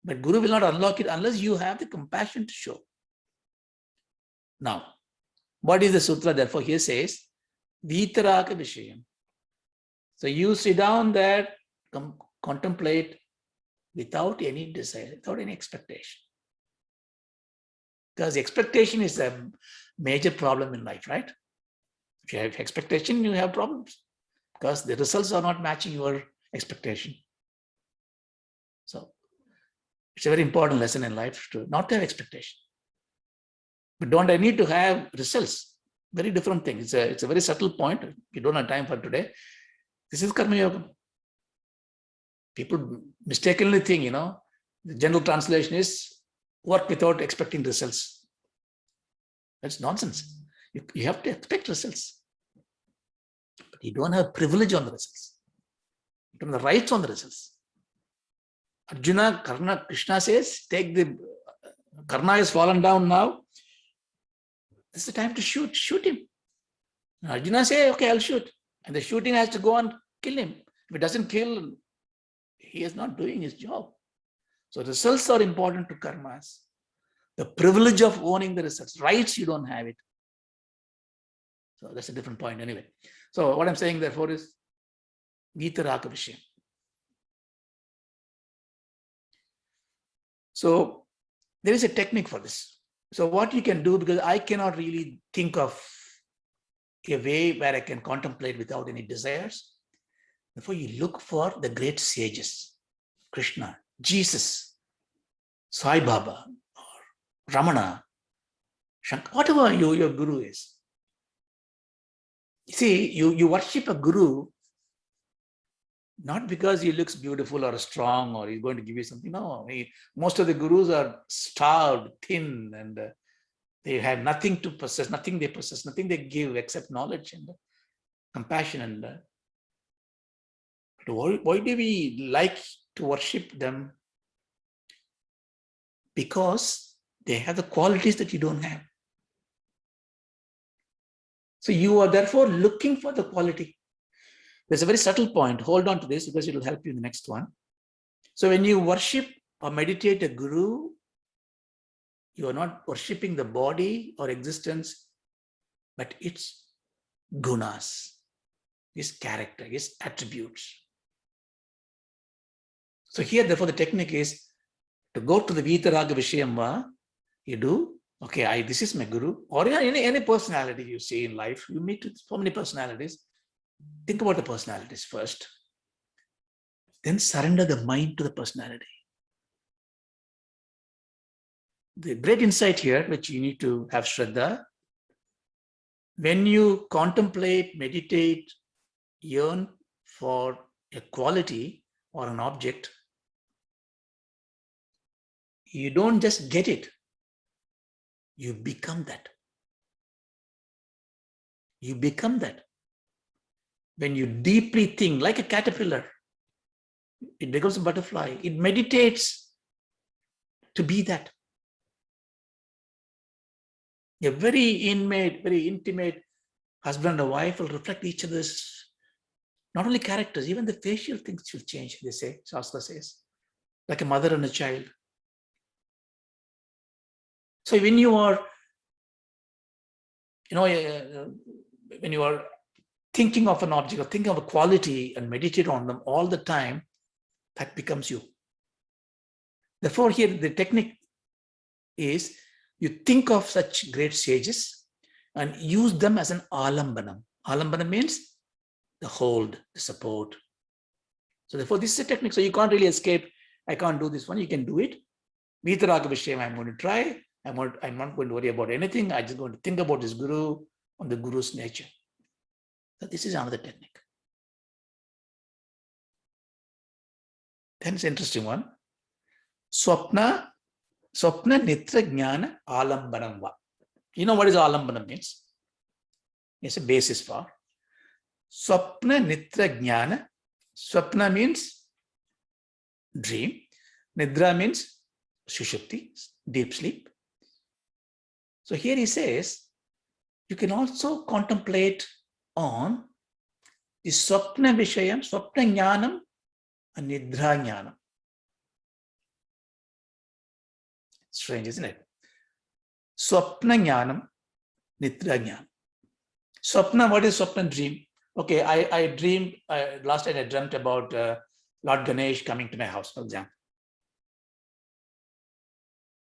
[SPEAKER 1] But guru will not unlock it unless you have the compassion to show. Now, what is the sutra? Therefore, here says, Vitaraka Vishayam. So you sit down there, contemplate without any desire, without any expectation. Because expectation is a major problem in life, right? If you have expectation, you have problems because the results are not matching your expectation. So it's a very important lesson in life to not have expectation. But don't I need to have results? Very different thing. It's a very subtle point. We don't have time for today. This is Karma Yoga. People mistakenly think, the general translation is work without expecting results. That's nonsense. You have to expect results. But you don't have privilege on the results. You don't have the rights on the results. Arjuna, Karna, Krishna says, Karna has fallen down now. This is the time to shoot him. And Arjuna says, okay, I'll shoot. And the shooting has to go and kill him. If it doesn't kill, he is not doing his job. So results are important to karmas. The privilege of owning the results. Rights, you don't have it. So that's a different point anyway. So what I'm saying therefore is Vitaraka Vishayam. So there is a technique for this. So what you can do, because I cannot really think of a way where I can contemplate without any desires. Therefore, you look for the great sages, Krishna, Jesus, Sai Baba, or Ramana, Shankar, whatever your guru is. You see, you worship a guru not because he looks beautiful or strong or he's going to give you something. No, most of the gurus are starved, thin, and they have nothing to possess, nothing they possess, nothing they give except knowledge and compassion. And why do we like to worship them? Because they have the qualities that you don't have. So you are therefore looking for the quality. There's a very subtle point. Hold on to this because it will help you in the next one. So when you worship or meditate a guru, you are not worshipping the body or existence, but its gunas, his character, his attributes. So here, therefore, the technique is to go to the Vitaraga Vishayamva, you do, okay, this is my guru, or any personality you see in life. You meet with so many personalities. Think about the personalities first. Then surrender the mind to the personality. The great insight here, which you need to have Shraddha, when you contemplate, meditate, yearn for a quality or an object, you don't just get it, you become that. You become that. When you deeply think, like a caterpillar, it becomes a butterfly. It meditates to be that. A very intimate husband and wife will reflect each other's, not only characters, even the facial things will change, they say, Shastra says, like a mother and a child. So when you are, when you are thinking of an object or thinking of a quality and meditate on them all the time, that becomes you. Therefore, here the technique is you think of such great sages and use them as an alambanam. Alambanam means the hold, the support. So therefore, this is a technique. So you can't really escape. I can't do this one. You can do it. Vitaraga Vishayam, I'm going to try. I'm not going to worry about anything. I'm just going to think about this guru on the guru's nature. So this is another technique. Then it's an interesting one. Swapna nitra jnana alambanam va. You know what is alambanam means? It's a basis for. Swapna nitra jnana. Swapna means dream. Nidra means sushupti, deep sleep. So here he says, you can also contemplate on the swapna vishayam, swapna jnanam and nidra jnanam. Strange, isn't it? Swapna jnanam, nidra jnanam. Swapna, what is swapna? Dream. Okay, I dreamed, last night I dreamt about Lord Ganesh coming to my house, for example.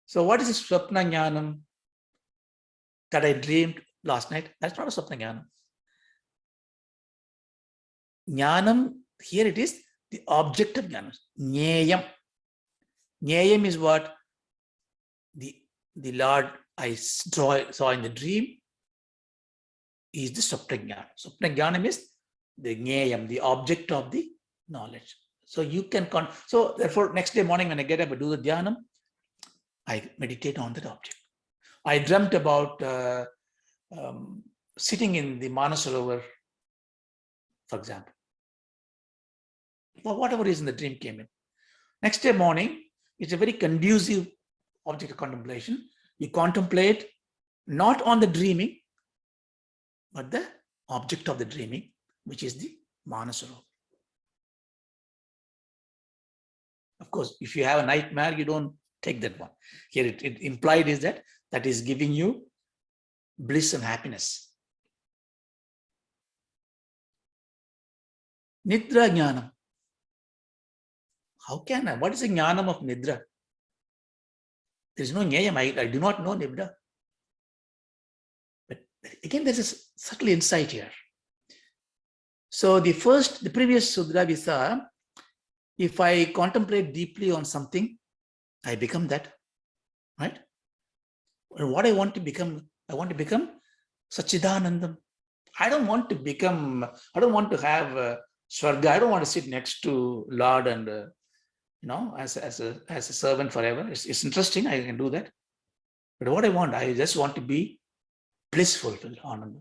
[SPEAKER 1] So what is this swapna jnanam that I dreamed last night? That's not a swapna jnanam. Jnanam, here it is, the object of jnanam. Jneyam. Jneyam is what? The Lord I saw in the dream is the swapna jnana. Swapna jnanam is the jneyam, the object of the knowledge. So you can, so therefore next day morning when I get up and do the dhyanam, I meditate on that object. I dreamt about sitting in the Manasarovar, for example. For whatever reason the dream came in. Next day morning, it's a very conducive object of contemplation. You contemplate not on the dreaming, but the object of the dreaming, which is the Manasarovar. Of course, if you have a nightmare, you don't take that one. Here it implied is that is giving you bliss and happiness. Nidra jnanam. How can I? What is the jnanam of nidra? There is no jnayam. I do not know nidra. But again, there's a subtle insight here. So the previous Sudra we saw, if I contemplate deeply on something, I become that, right? And what I want to become Sachidanandam. I don't want to have Swarga. I don't want to sit next to Lord and, as a servant forever. It's interesting, I can do that. But what I just want to be blissful, Ananda.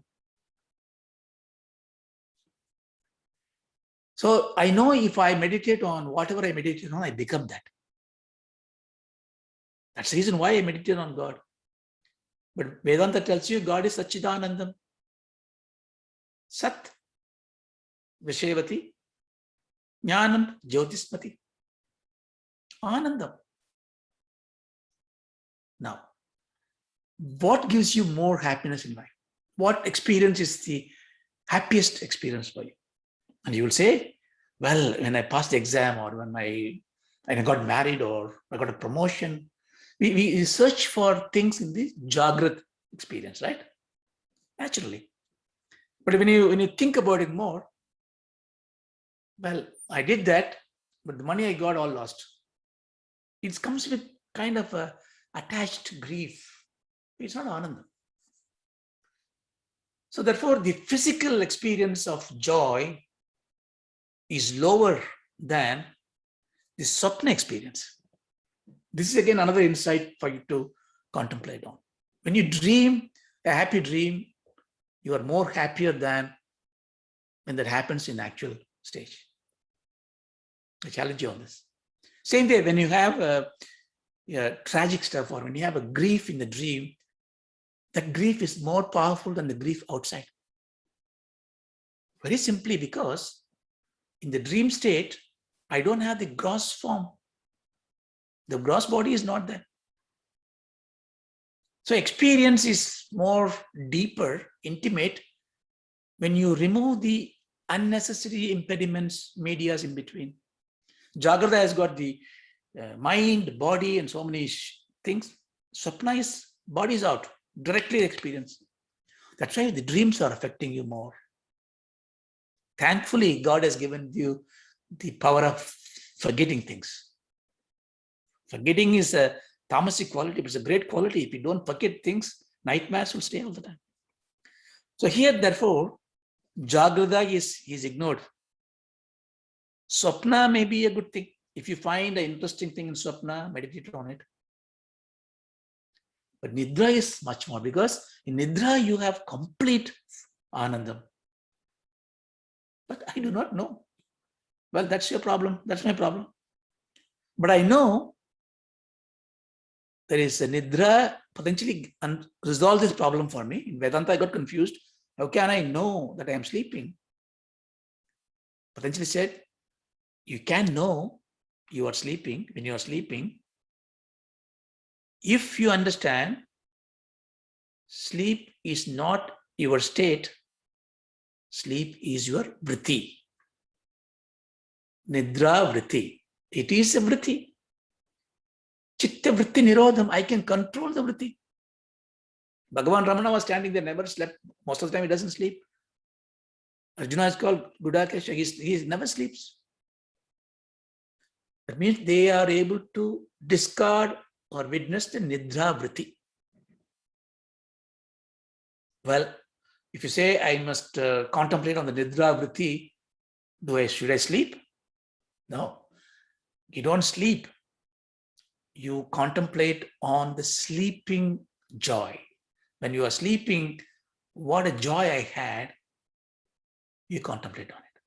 [SPEAKER 1] So I know if I meditate on whatever I meditate on, I become that. That's the reason why I meditate on God. But Vedanta tells you God is Sachidanandam. Sat, Vishayavati, Jnanam, Jyotismati, Anandam. Now, what gives you more happiness in life? What experience is the happiest experience for you? And you will say, well, when I passed the exam, or when I got married, or I got a promotion. We search for things in the Jagrat experience, right? Naturally. But when you think about it more, well, I did that, but the money I got all lost. It comes with kind of a attached grief. It's not Ananda. So therefore, the physical experience of joy is lower than the Swapna experience. This is again another insight for you to contemplate on. When you dream a happy dream, you are more happier than when that happens in actual stage. I challenge you on this. Same way, when you have tragic stuff, or when you have a grief in the dream, that grief is more powerful than the grief outside. Very simply because in the dream state, I don't have the gross form. The gross body is not there. So experience is more deeper, intimate, when you remove the unnecessary impediments, medias in between. Jagrata has got the mind, body, and so many things. Swapna is body is out, directly experience. That's why the dreams are affecting you more. Thankfully, God has given you the power of forgetting things. Forgetting is tamasic quality, but it's a great quality. If you don't forget things, nightmares will stay all the time. So here, therefore, Jagrada is ignored. Swapna may be a good thing. If you find an interesting thing in Swapna, meditate on it. But Nidra is much more, because in Nidra you have complete Anandam. But I do not know. Well, that's your problem. That's my problem. But I know there is a Nidra potentially resolve this problem for me. In Vedanta, I got confused. How can I know that I am sleeping? Patanjali said, you can know you are sleeping when you are sleeping if you understand sleep is not your state, sleep is your vritti. Nidra vritti. It is a vritti. Chitta vritti nirodham. I can control the vritti. Bhagavan Ramana was standing there, never slept. Most of the time he doesn't sleep. Arjuna is called Gudakesha. He never sleeps. That means they are able to discard or witness the Nidra vritti. Well, if you say I must contemplate on the Nidra vritti, should I sleep? No, you don't sleep. You contemplate on the sleeping joy. When you are sleeping, what a joy I had, you contemplate on it.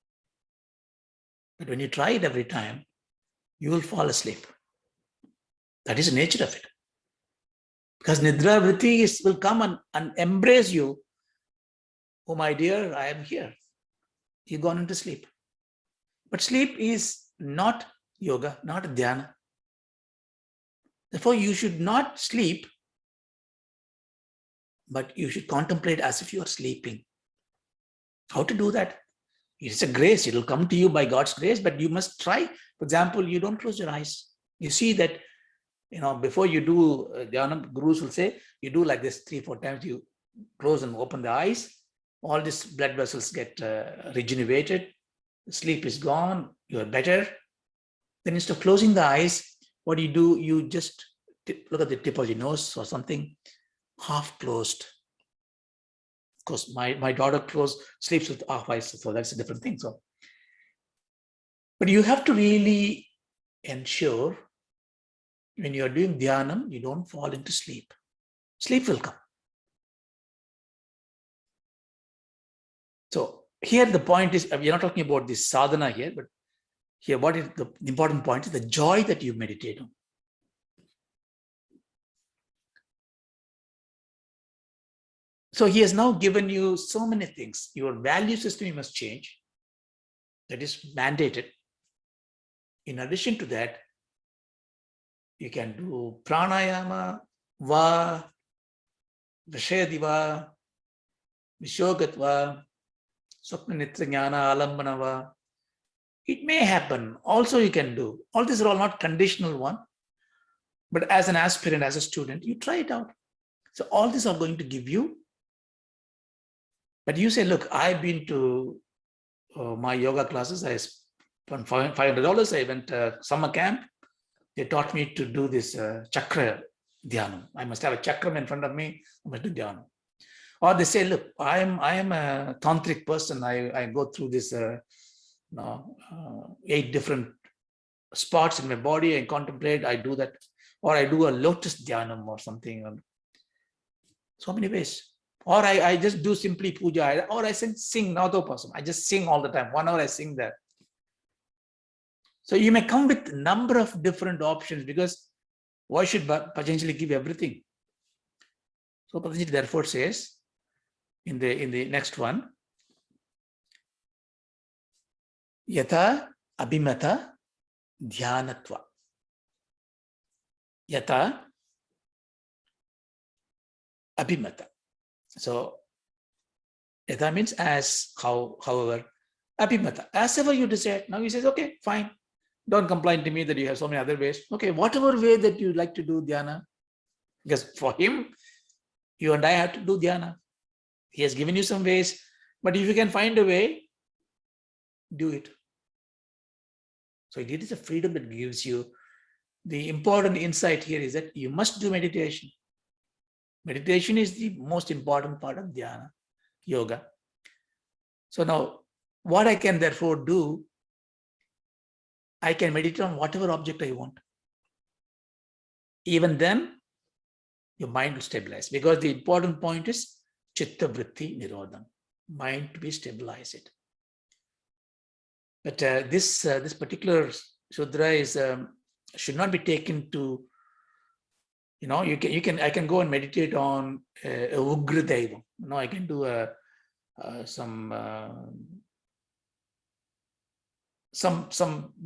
[SPEAKER 1] But when you try it every time, you will fall asleep. That is the nature of it. Because Nidra vritti will come and embrace you. Oh, my dear, I am here. You've gone into sleep. But sleep is not yoga, not dhyana. Therefore, you should not sleep, but you should contemplate as if you are sleeping. How to do that? It's a grace. It will come to you by God's grace, but you must try. For example, you don't close your eyes. You see that, before you do dhyana, gurus will say, you do like this 3-4 times. You close and open the eyes. All these blood vessels get regenerated. Sleep is gone. You are better. Then instead of closing the eyes, what do? You just look at the tip of your nose or something, half closed. Of course, my daughter sleeps with half eyes, so that's a different thing. So, but you have to really ensure when you are doing dhyanam, you don't fall into sleep. Sleep will come. So here the point is, we're not talking about this sadhana here, but here what is the important point is the joy that you meditate on. So he has now given you so many things. Your value system you must change. That is mandated. In addition to that, you can do pranayama, va, vishayadiva, vishogatva, swapna nitra jnana, alambanava. It may happen. Also you can do. All these are all not conditional one. But as an aspirant, as a student, you try it out. So all these are going to give you. But you say, look, I've been to my yoga classes. I spent $500. I went summer camp. They taught me to do this chakra dhyanam. I must have a chakram in front of me. I must do dhyanam. Or they say, look, I am a tantric person. I go through this 8 different spots in my body and contemplate. I do that. Or I do a lotus dhyanam or something. So many ways. Or I just do simply puja. Or I sing Naudopasam. I just sing all the time. 1 hour I sing that. So you may come with a number of different options, because why should Patanjali give everything? So Patanjali therefore says in the next one, Yata abhimata dhyanatva. Yata abhimata. So yata means as, however, abhimata, as ever you desire. Now he says, okay, fine. Don't complain to me that you have so many other ways. Okay, whatever way that you like to do dhyana, because for him, you and I have to do dhyana. He has given you some ways, but if you can find a way, do it. So it is a freedom that gives you the important insight here is that you must do meditation. Meditation is the most important part of dhyana, yoga. So now, what I can therefore do, I can meditate on whatever object I want. Even then, your mind will stabilize, because the important point is chitta vritti nirodham, mind to be stabilized. But this particular Sutra is should not be taken to, I can go and meditate on a Ugra Devam. I can do some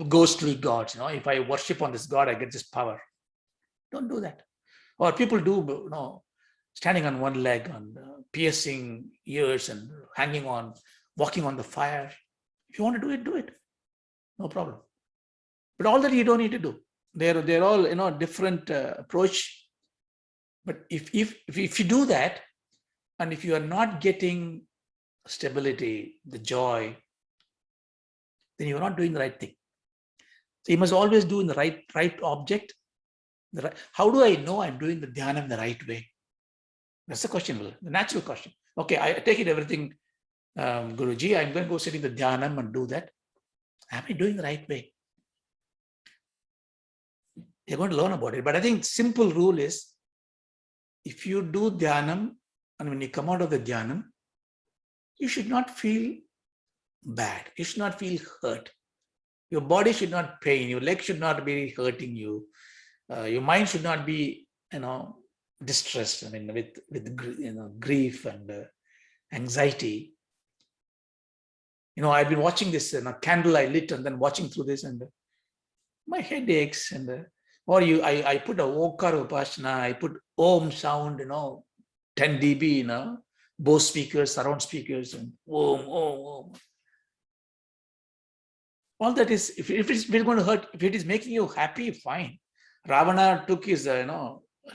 [SPEAKER 1] ghostly gods. If I worship on this god, I get this power. Don't do that. Or people do, standing on one leg and piercing ears and walking on the fire. If you want to do it, no problem. But all that you don't need to do. They're all different approach. But if you do that, and if you are not getting stability, the joy, then you are not doing the right thing. So you must always do in the right object. How do I know I'm doing the dhyana in the right way? That's the question, the natural question. Okay, I take it everything, Guruji, I'm going to go sit in the dhyanam and do that. Am I doing the right way? You're going to learn about it. But I think simple rule is, if you do dhyanam, and when you come out of the dhyanam, you should not feel bad. You should not feel hurt. Your body should not pain. Your leg should not be hurting you. Your mind should not be, distressed. with grief and anxiety. I've been watching this candle I lit, and then watching through this, and my head aches. I put a Okara Upasana, I put Om sound, 10 dB, Bose speakers, surround speakers, and Om. All that is, if it's going to hurt, if it is making you happy, fine. Ravana took his,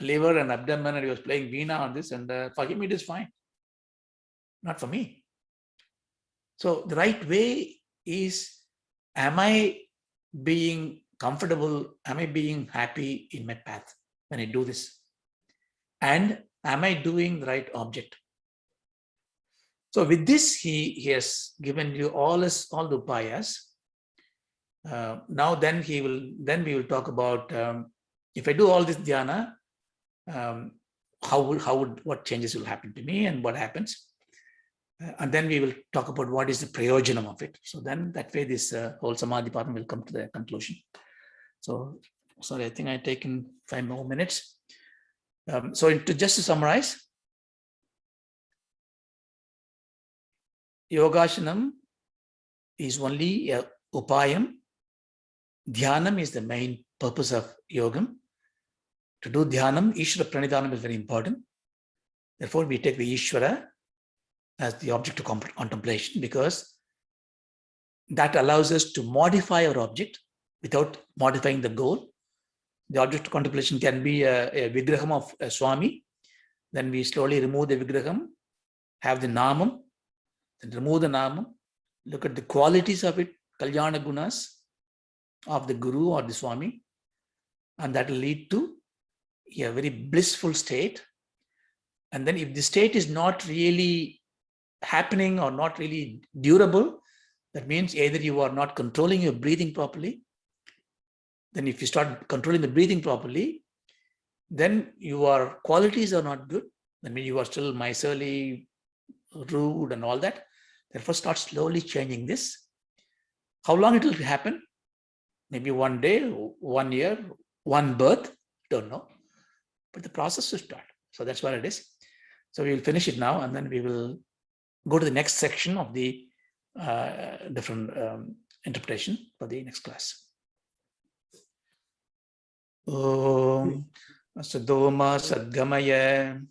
[SPEAKER 1] liver and abdomen, and he was playing Veena on this, and for him it is fine. Not for me. So the right way is, am I being comfortable? Am I being happy in my path when I do this? And am I doing the right object? So with this, he has given you all the upayas. Now then we will talk about, if I do all this dhyana, what changes will happen to me and what happens. And then we will talk about what is the prayojanam of it. So then that way this whole samadhi part will come to the conclusion. So sorry, I think I've taken 5 more minutes. Just to summarize, Yogashanam is only a upayam. Dhyanam is the main purpose of yogam. To do dhyanam, Ishvara pranidhanam is very important. Therefore, we take the Ishvara as the object of contemplation, because that allows us to modify our object without modifying the goal. The object of contemplation can be a vigraham of a Swami. Then we slowly remove the vigraham, have the namam, then remove the namam, look at the qualities of it, kalyana gunas of the Guru or the Swami, and that will lead to a very blissful state. And then if the state is not really happening or not really durable, that means either you are not controlling your breathing properly. Then if you start controlling the breathing properly, then your qualities are not good. That means you are still miserly, rude and all that. Therefore, start slowly changing this. How long it will happen? Maybe 1 day, 1 year, 1 birth, don't know. But the process will start. So that's what it is. So we will finish it now, and then we will go to the next section of the different interpretation for the next class. Om Asadoma Sadgamaya.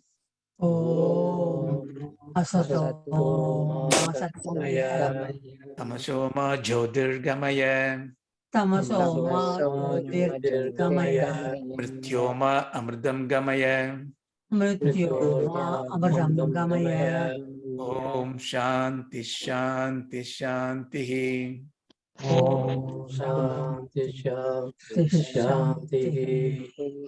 [SPEAKER 3] Om Asatoma Satgamaya.
[SPEAKER 1] Tamasoma Jyotirgamaya.
[SPEAKER 3] Tamasoma Jyotirgamaya.
[SPEAKER 1] Mrityoma Amridam Gamaya.
[SPEAKER 3] Mrityoma Amridam Gamaya.
[SPEAKER 1] Om Shanti Shanti Shanti.
[SPEAKER 4] Om Shanti Shanti.